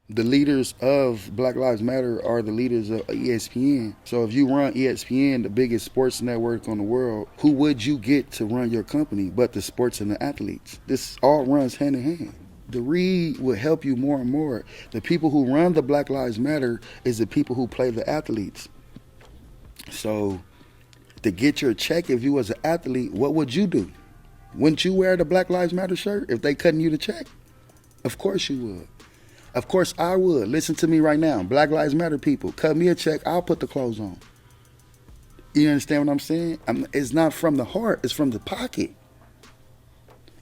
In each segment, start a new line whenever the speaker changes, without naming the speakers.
The leaders of Black Lives Matter are the leaders of ESPN. So if you run ESPN, the biggest sports network on the world, who would you get to run your company but the sports and the athletes? This all runs hand in hand. The read will help you more and more. The people who run the Black Lives Matter is the people who play the athletes. So to get your check, if you was an athlete, what would you do? Wouldn't you wear the Black Lives Matter shirt if they cutting you the check? Of course you would. Of course I would. Listen to me right now. Black Lives Matter people, cut me a check, I'll put the clothes on. You understand what I'm saying? It's not from the heart, it's from the pocket.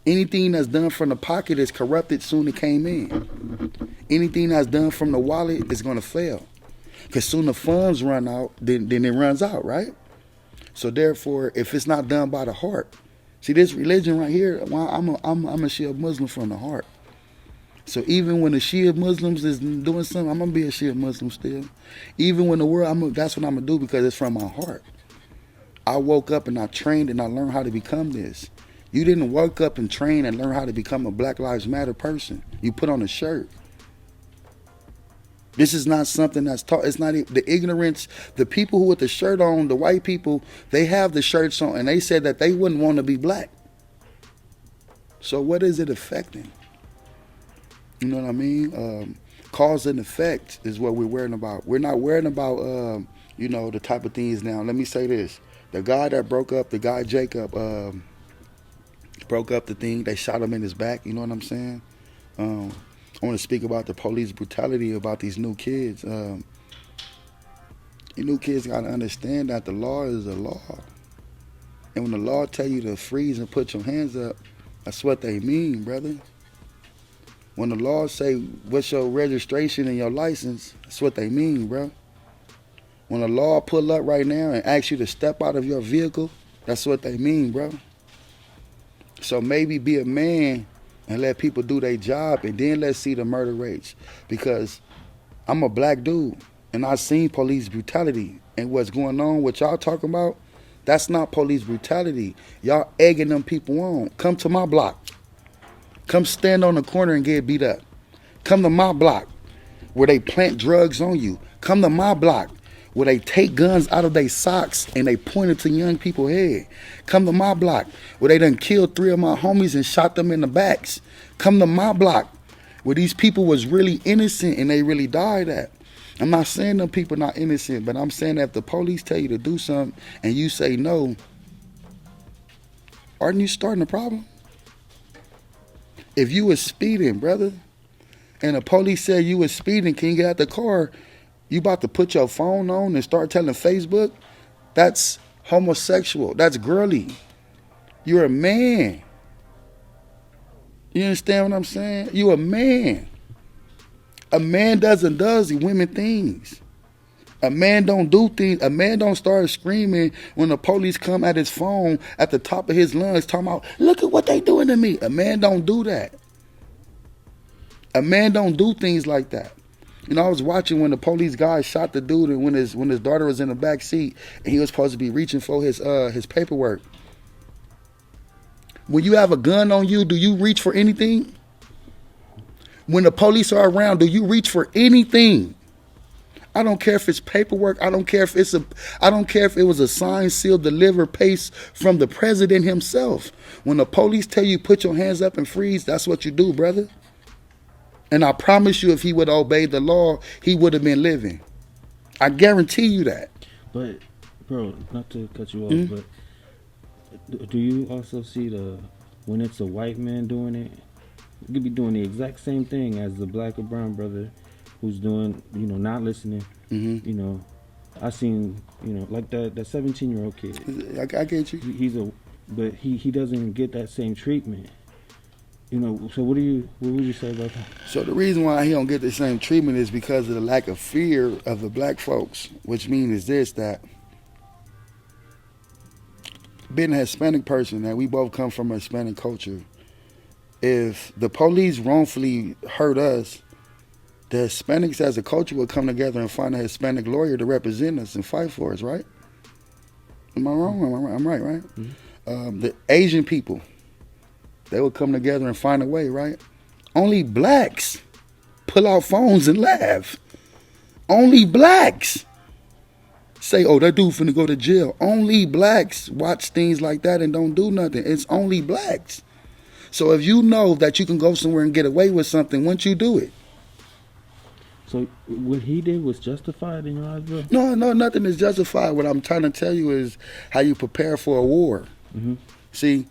Anything that's done from the pocket is corrupted soon it came in. Anything that's done from the wallet is going to fail. Because soon the funds run out, then it runs out, right? So therefore, if it's not done by the heart, see this religion right here, well, I'm a Shia Muslim from the heart. So even when the Shia Muslims is doing something, I'm gonna be a Shia Muslim still. Even when the world, that's what I'm gonna do because it's from my heart. I woke up and I trained and I learned how to become this. You didn't wake up and train and learn how to become a Black Lives Matter person. You put on a shirt. This is not something that's taught. It's not the ignorance. The people who with the shirt on, the white people, they have the shirts on, and they said that they wouldn't want to be black. So what is it affecting? You know what I mean? Cause and effect is what we're worrying about. We're not worrying about, the type of things now. Let me say this. The guy that broke up, the guy Jacob, broke up the thing. They shot him in his back. You know what I'm saying? I want to speak about the police brutality about these new kids. You new kids got to understand that the law is a law. And when the law tell you to freeze and put your hands up, that's what they mean, brother. When the law say, what's your registration and your license, that's what they mean, bro. When the law pull up right now and ask you to step out of your vehicle, that's what they mean, bro. So maybe be a man and let people do their job, and then let's see the murder rates. Because I'm a black dude, and I've seen police brutality. And what's going on, what y'all talking about, that's not police brutality. Y'all egging them people on. Come to my block. Come stand on the corner and get beat up. Come to my block where they plant drugs on you. Come to my block where they take guns out of their socks and they point it to young people's head. Come to my block where they done killed 3 of my homies and shot them in the backs. Come to my block where these people was really innocent and they really died at. I'm not saying them people not innocent, but I'm saying that if the police tell you to do something and you say no, aren't you starting a problem? If you was speeding, brother, and the police said you was speeding, can you get out the car? You about to put your phone on and start telling Facebook? That's homosexual. That's girly. You're a man. You understand what I'm saying? You a man. A man doesn't does women things. A man don't do things. A man don't start screaming when the police come at his phone at the top of his lungs talking about, look at what they doing to me. A man don't do that. A man don't do things like that. You know, I was watching when the police guy shot the dude and when his daughter was in the back seat and he was supposed to be reaching for his paperwork. When you have a gun on you, do you reach for anything? When the police are around, do you reach for anything? I don't care if it's paperwork. I don't care if it was a signed, sealed, delivered pace from the president himself. When the police tell you put your hands up and freeze, that's what you do, brother. And I promise you, if he would have obeyed the law, he would have been living. I guarantee you that.
But, bro, not to cut you off, but do you also see when it's a white man doing it, you could be doing the exact same thing as the black or brown brother who's doing, not listening. Mm-hmm. I seen, like that 17-year-old kid.
I get you.
But he doesn't get that same treatment. So what would you say about that?
So the reason why he don't get the same treatment is because of the lack of fear of the black folks, which means is this, that being a Hispanic person, that we both come from a Hispanic culture, if the police wrongfully hurt us, the Hispanics as a culture would come together and find a Hispanic lawyer to represent us and fight for us, right? Am I wrong? I'm right, right? Mm-hmm. The Asian people, they would come together and find a way, right? Only blacks pull out phones and laugh. Only blacks say, oh, that dude finna go to jail. Only blacks watch things like that and don't do nothing. It's only blacks. So if you know that you can go somewhere and get away with something, once you do it.
So what he did was justified in your eyes, bro?
No, nothing is justified. What I'm trying to tell you is how you prepare for a war.
Mm-hmm.
See,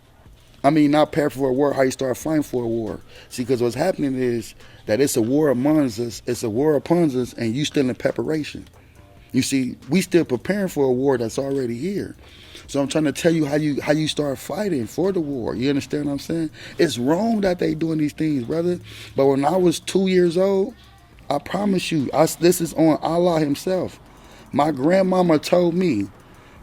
I mean, not prepare for a war, how you start fighting for a war. See, because what's happening is that it's a war amongst us, it's a war upon us, and you still in preparation. You see, we still preparing for a war that's already here. So I'm trying to tell you how you start fighting for the war. You understand what I'm saying? It's wrong that they doing these things, brother. But when I was 2 years old, I promise you, this is on Allah himself. My grandmama told me,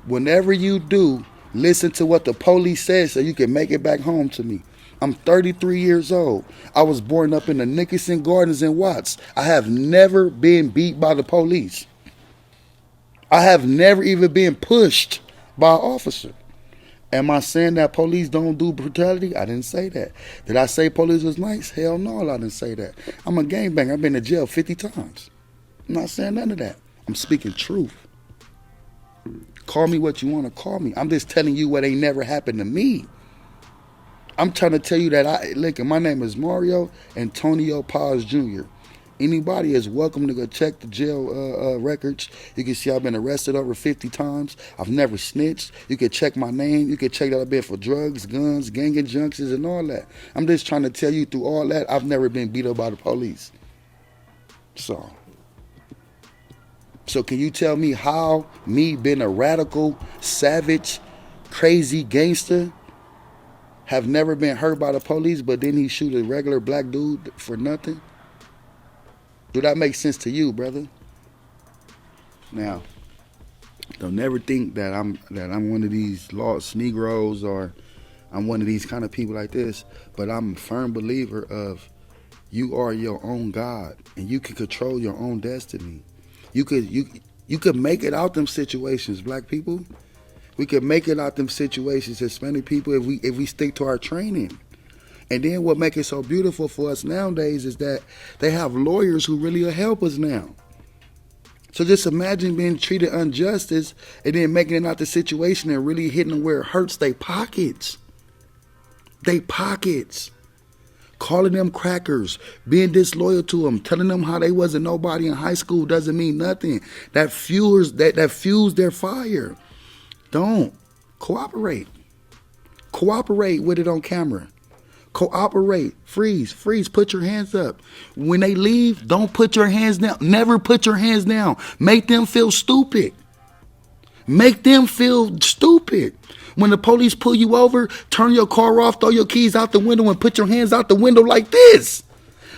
whenever you do, listen to what the police says so you can make it back home to me. I'm 33 years old. I was born up in the Nickerson Gardens in Watts. I have never been beat by the police. I have never even been pushed by an officer. Am I saying that police don't do brutality? I didn't say that. Did I say police was nice? Hell no, I didn't say that. I'm a gangbanger. I've been to jail 50 times. I'm not saying none of that. I'm speaking truth. Call me what you want to call me. I'm just telling you what ain't never happened to me. I'm trying to tell you that look, my name is Mario Antonio Paz Jr. Anybody is welcome to go check the jail records. You can see I've been arrested over 50 times. I've never snitched. You can check my name. You can check that I've been for drugs, guns, gang injunctions, and all that. I'm just trying to tell you through all that, I've never been beat up by the police. So can you tell me how me being a radical, savage, crazy gangster have never been hurt by the police, but then he shoot a regular black dude for nothing? Do that make sense to you, brother? Now, don't never think that I'm one of these lost Negroes or I'm one of these kind of people like this, but I'm a firm believer of you are your own God and you can control your own destiny. You could make it out them situations, black people. We could make it out them situations, Hispanic people, if we stick to our training. And then what makes it so beautiful for us nowadays is that they have lawyers who really will help us now. So just imagine being treated injustice and then making it out the situation and really hitting them where it hurts they pockets. They pockets. Calling them crackers, being disloyal to them, telling them how they wasn't nobody in high school doesn't mean nothing. That fuels their fire. Don't. Cooperate. Cooperate with it on camera. Cooperate. Freeze. Put your hands up. When they leave, don't put your hands down. Never put your hands down. Make them feel stupid. Make them feel stupid. When the police pull you over, turn your car off, throw your keys out the window, and put your hands out the window like this.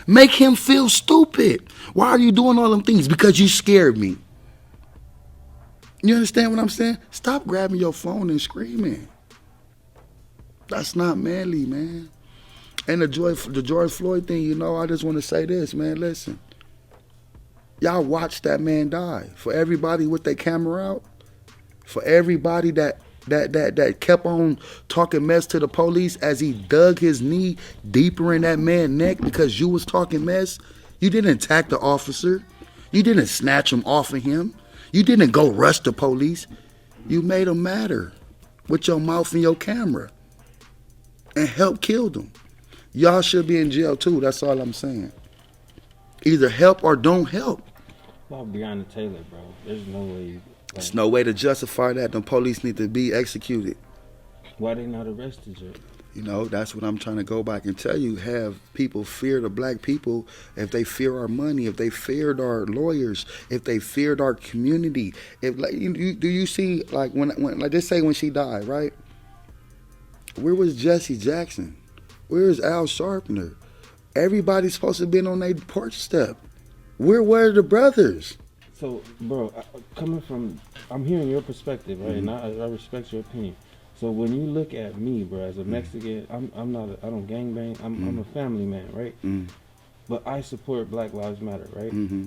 Make him feel stupid. Why are you doing all them things? Because you scared me. You understand what I'm saying? Stop grabbing your phone and screaming. That's not manly, man. And the George Floyd thing, I just want to say this, man. Listen, y'all watch that man die. For everybody with their camera out, for everybody that kept on talking mess to the police as he dug his knee deeper in that man's neck because you was talking mess, you didn't attack the officer. You didn't snatch him off of him. You didn't go rush the police. You made him matter with your mouth and your camera and help kill them. Y'all should be in jail too. That's all I'm saying. Either help or don't help.
Well, Breonna Taylor, bro. There's no way.
There's no way to justify that. The police need to be executed.
Why they not arrested yet?
That's what I'm trying to go back and tell you. Have people fear the black people if they fear our money, if they feared our lawyers, if they feared our community. If do you see when like they say when she died, right? Where was Jesse Jackson? Where's Al Sharpner? Everybody's supposed to have been on their porch step. Where were the brothers?
So, bro, I'm hearing your perspective, right?
Mm-hmm.
And I respect your opinion. So when you look at me, bro, as a Mexican, I don't gangbang. I'm a family man, right? Mm. But I support Black Lives Matter, right? Mm-hmm.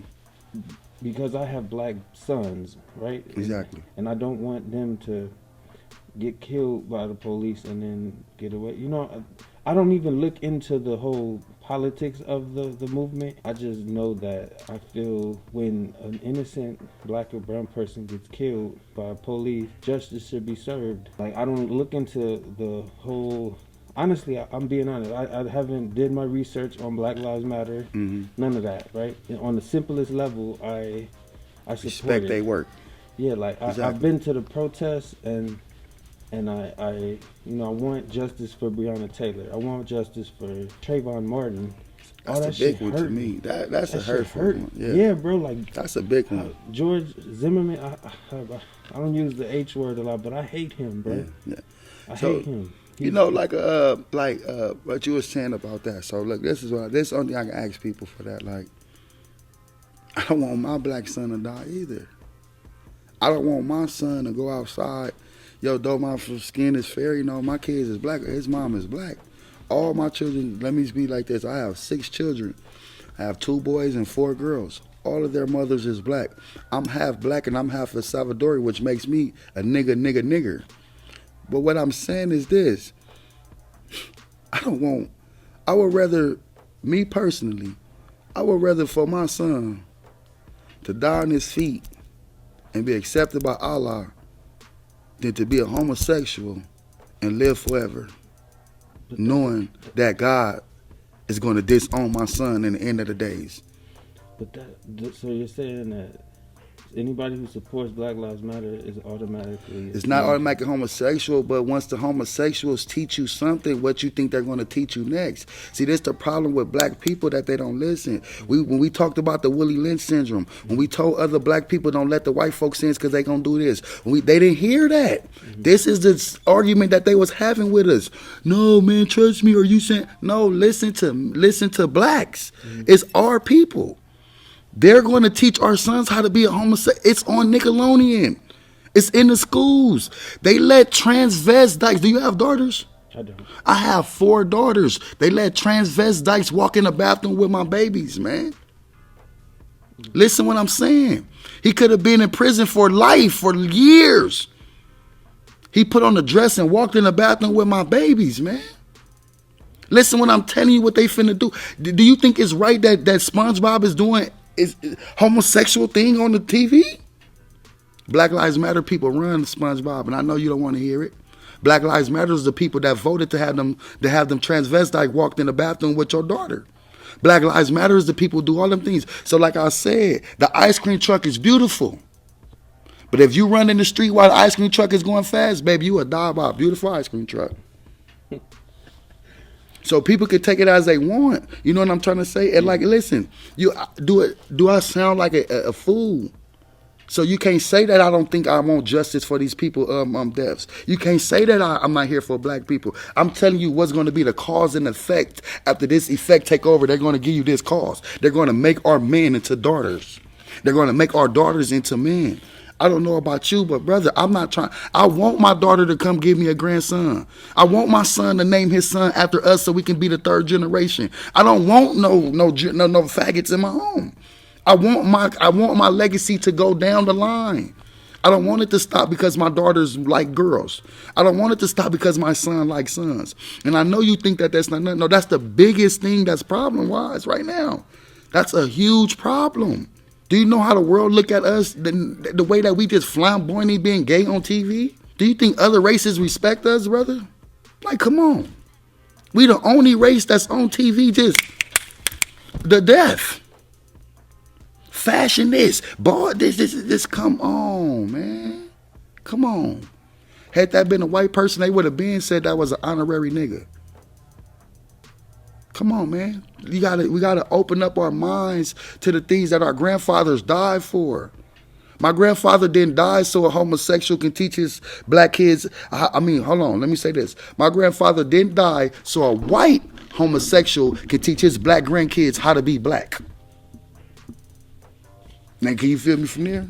Because I have black sons, right?
Exactly.
And I don't want them to get killed by the police and then get away. I don't even look into the whole politics of the movement. I just know that I feel when an innocent black or brown person gets killed by police, justice should be served. Like, I don't look into the whole. Honestly, I'm being honest. I haven't did my research on Black Lives Matter.
Mm-hmm.
None of that, right? And on the simplest level, I support
Respect their work.
Yeah, like
Exactly.
I've been to the protests and I want justice for Breonna Taylor. I want justice for Trayvon Martin.
That's a big one to me. That's a hurtful one.
Yeah, bro. Like,
that's a big one.
George Zimmerman. I don't use the H word a lot, but I hate him, bro.
Yeah.
I hate him.
Like what you were saying about that. So look, this is the only thing I can ask people for that. Like, I don't want my black son to die either. I don't want my son to go outside. Yo, though my skin is fair, my kids is black. His mom is black. All my children, let me be like this. I have 6 children. I have 2 boys and 4 girls. All of their mothers is black. I'm half black and I'm half a Salvadorian, which makes me a nigger. But what I'm saying is this. I would rather, me personally, I would rather for my son to die on his feet and be accepted by Allah than to be a homosexual and live forever, knowing that God is going to disown my son in the end of the days.
But so you're saying that anybody who supports Black Lives Matter is automatically...
It's not automatically homosexual, but once the homosexuals teach you something, what you think they're going to teach you next? See, that's the problem with black people, that they don't listen. When we talked about the Willie Lynch syndrome, when we told other black people don't let the white folks in because they going to do this, they didn't hear that. Mm-hmm. This is the argument that they was having with us. No, man, trust me, or you saying... No, listen to blacks. Mm-hmm. It's our people. They're going to teach our sons how to be a homosexual. It's on Nickelodeon. It's in the schools. They let transvestites. Do you have daughters?
I don't.
I have 4 daughters. They let transvestites walk in the bathroom with my babies, man. Listen what I'm saying. He could have been in prison for life, for years. He put on a dress and walked in the bathroom with my babies, man. Listen what I'm telling you, what they finna do. Do you think it's right that SpongeBob is doing is homosexual thing on the TV? Black Lives Matter people run SpongeBob, and I know you don't want to hear it. Black Lives Matter is the people that voted to have them transvestite walked in the bathroom with your daughter. Black Lives Matter is the people who do all them things. So like I said, the ice cream truck is beautiful. But if you run in the street while the ice cream truck is going fast, baby, you will die by a beautiful ice cream truck. So people can take it as they want. You know what I'm trying to say? And like, listen, do I sound like a fool? So you can't say that I don't think I want justice for these people, deaths. You can't say that I'm not here for black people. I'm telling you what's going to be the cause and effect. After this effect take over, they're going to give you this cause. They're going to make our men into daughters. They're going to make our daughters into men. I don't know about you, but brother, I'm not trying. I want my daughter to come give me a grandson. I want my son to name his son after us so we can be the 3rd generation. I don't want no faggots in my home. I want my legacy to go down the line. I don't want it to stop because my daughters like girls. I don't want it to stop because my son likes sons. And I know you think that that's not nothing. No, that's the biggest thing that's problem-wise right now. That's a huge problem. Do you know how the world look at us, the way that we just flamboyantly being gay on TV? Do you think other races respect us, brother? Like, come on. We the only race that's on TV just the death. Fashion this, boy, this, come on, man. Come on. Had that been a white person, they would have been said that was an honorary nigga. Come on, man. We gotta open up our minds to the things that our grandfathers died for. My grandfather didn't die so a homosexual can teach his black kids. Hold on, let me say this. My grandfather didn't die so a white homosexual can teach his black grandkids how to be black. Now, can you feel me from there?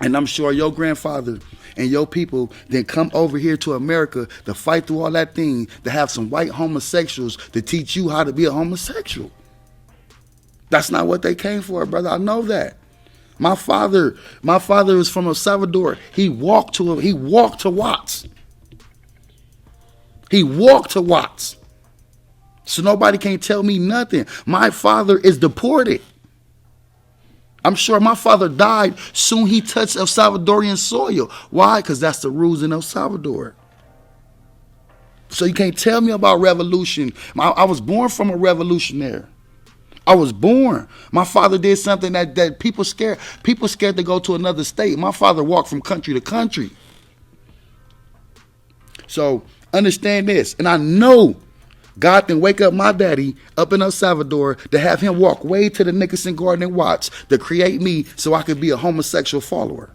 And I'm sure your grandfather and your people then come over here to America to fight through all that thing, to have some white homosexuals to teach you how to be a homosexual. That's not what they came for, brother. I know that. My father was from El Salvador. He walked to Watts. He walked to Watts. So nobody can't tell me nothing. My father is deported. I'm sure my father died soon he touched El Salvadorian soil. Why? Because that's the rules in El Salvador. So you can't tell me about revolution. I was born from a revolutionary. I was born. My father did something that people scared. People scared to go to another state. My father walked from country to country. So understand this. And I know God can wake up my daddy up in El Salvador to have him walk way to the Nicholson Garden and Watts to create me so I could be a homosexual follower.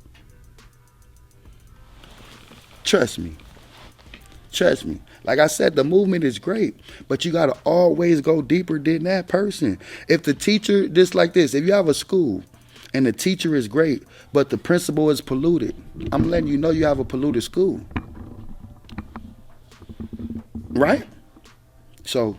Trust me. Trust me. Like I said, the movement is great, but you got to always go deeper than that person. If the teacher, just like this, if you have a school and the teacher is great, but the principal is polluted, I'm letting you know you have a polluted school. Right? So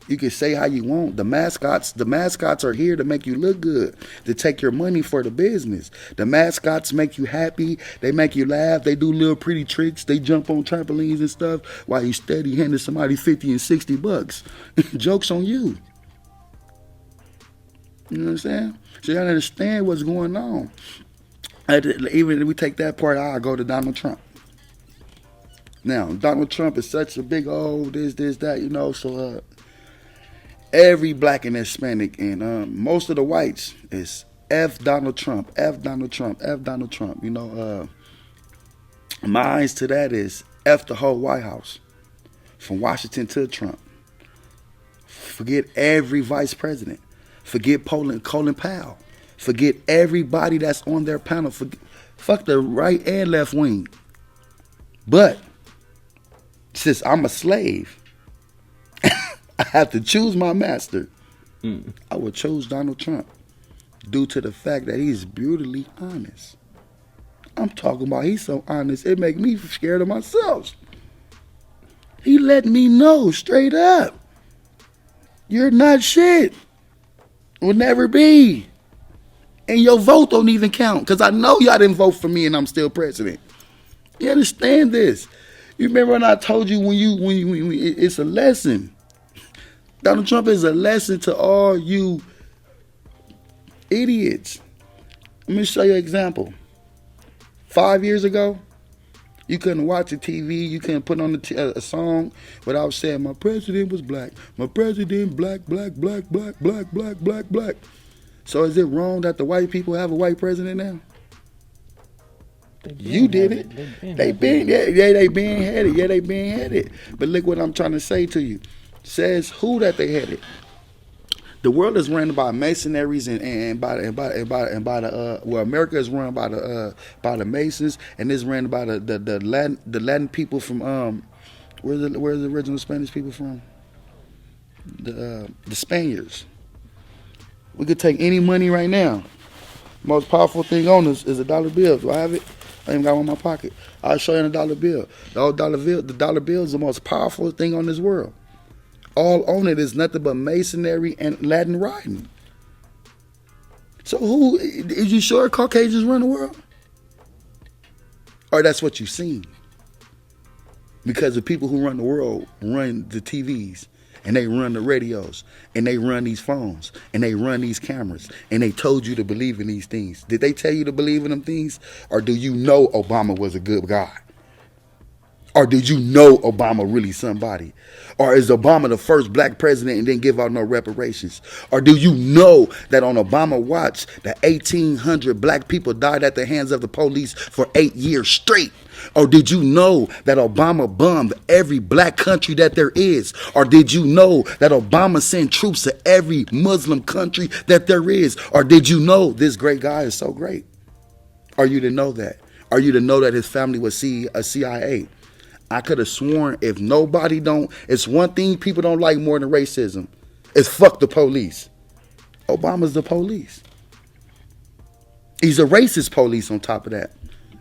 you can say how you want. The mascots are here to make you look good, to take your money for the business. The mascots make you happy. They make you laugh. They do little pretty tricks. They jump on trampolines and stuff while you steady handing somebody 50 and 60 bucks. Joke's on you. You know what I'm saying? So you gotta understand what's going on. Even if we take that part out, I go to Donald Trump. Now, Donald Trump is such a big old this, that, you know, so every black and Hispanic and most of the whites is F Donald Trump, F Donald Trump, F Donald Trump. You know, my eyes to that is F the whole White House, from Washington to Trump. Forget every vice president. Forget Colin Powell. Forget everybody that's on their panel. Fuck the right and left wing. But since I'm a slave, I have to choose my master. I would choose Donald Trump due to the fact that he's brutally honest. I'm talking about he's so honest, it make me scared of myself. He let me know straight up, you're not shit. Will never be. And your vote don't even count, because I know y'all didn't vote for me and I'm still president. You understand this? You remember when I told you when it's a lesson. Donald Trump is a lesson to all you idiots. Let me show you an example. 5 years ago, you couldn't watch a TV, you couldn't put on a song without saying, my president was black. My president, black. So is it wrong that the white people have a white president now? You did it. They been headed. Yeah, they been headed. But look what I'm trying to say to you. Says who that they headed. The world is run by Masonaries and by the well, America is run by the Masons, and it's run by the Latin people from where's the original Spanish people from? The Spaniards. We could take any money right now. Most powerful thing on us is a dollar bill. Do I have it? I ain't got one in my pocket. I'll show you the dollar bill. The dollar bill is the most powerful thing on this world. All on it is nothing but masonry and Latin writing. So who is you sure Caucasians run the world? Or that's what you've seen? Because the people who run the world run the TVs, and they run the radios, and they run these phones, and they run these cameras, and they told you to believe in these things. Did they tell you to believe in them things? Or do you know Obama was a good guy? Or did you know Obama really somebody? Or is Obama the first black president and didn't give out no reparations? Or do you know that on Obama watch, the 1,800 black people died at the hands of the police for 8 years straight? Or did you know that Obama bombed every black country that there is? Or did you know that Obama sent troops to every Muslim country that there is? Or did you know this great guy is so great? Are you to know that? Are you to know that his family was a CIA? I could have sworn if nobody don't, it's one thing people don't like more than racism. It's fuck the police. Obama's the police. He's a racist police on top of that.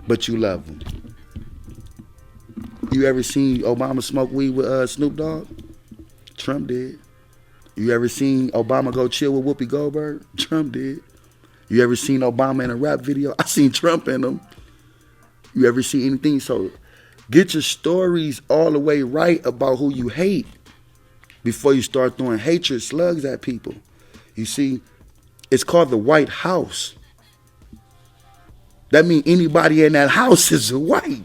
But you love him. You ever seen Obama smoke weed with Snoop Dogg? Trump did. You ever seen Obama go chill with Whoopi Goldberg? Trump did. You ever seen Obama in a rap video? I seen Trump in them. You ever see anything? So get your stories all the way right about who you hate. before you start throwing hatred slugs at people. You see, it's called the White House. That means anybody in that house is white.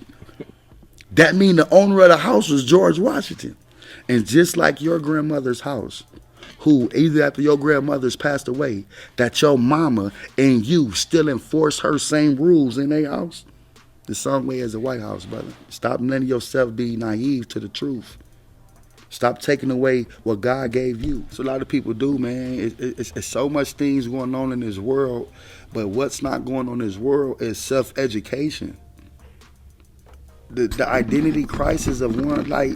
That means the owner of the house was George Washington. And just like your grandmother's house, who either after your grandmother's passed away, that your mama and you still enforce her same rules in their house, the same way as the White House, brother. Stop letting yourself be naive to the truth. Stop taking away what God gave you. So a lot of people do, man. It's so much things going on in this world, but what's not going on in this world is self-education. The identity crisis of one, like,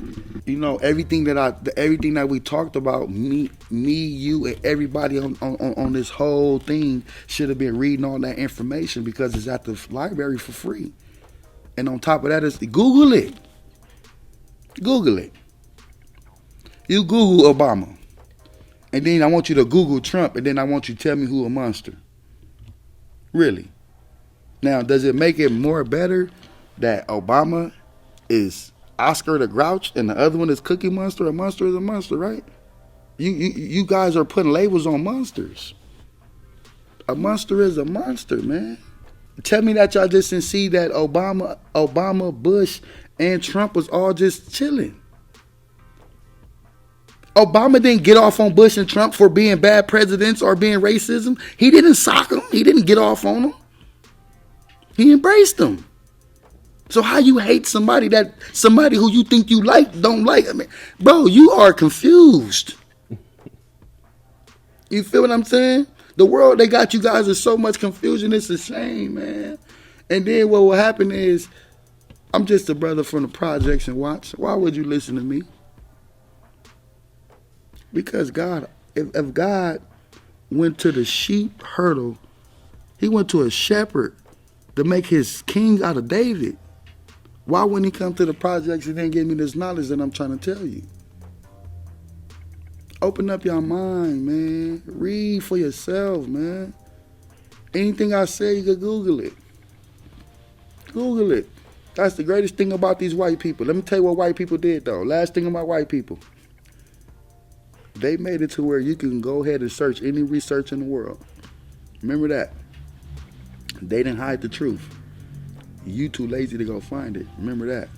you know, everything that we talked about, me, you, and everybody on this whole thing should have been reading all that information because it's at the library for free. And on top of that is Google it. Google it. You Google Obama, and then I want you to Google Trump, and then I want you to tell me who a monster. Really? Now, does it make it more better that Obama is Oscar the Grouch and the other one is Cookie Monster? A monster is a monster, right? You guys are putting labels on monsters. A monster is a monster, man. Tell me that y'all just didn't see that Obama, Bush, and Trump was all just chilling. Obama didn't get off on Bush and Trump for being bad presidents or being racism. He didn't sock them. He didn't get off on them. He embraced them. So how you hate somebody who you think you like don't like? I mean, bro, you are confused. You feel what I'm saying? The world, they got you guys in so much confusion. It's a shame, man. And then what will happen is, I'm just a brother from the projects and watch. Why would you listen to me? Because God, if God went to the sheep hurdle, he went to a shepherd to make his king out of David. Why wouldn't he come to the projects and then give me this knowledge that I'm trying to tell you? Open up your mind, man. Read for yourself, man. Anything I say, you can Google it. Google it. That's the greatest thing about these white people. Let me tell you what white people did, though. Last thing about white people. They made it to where you can go ahead and search any research in the world. Remember that. They didn't hide the truth. You too lazy to go find it. Remember that.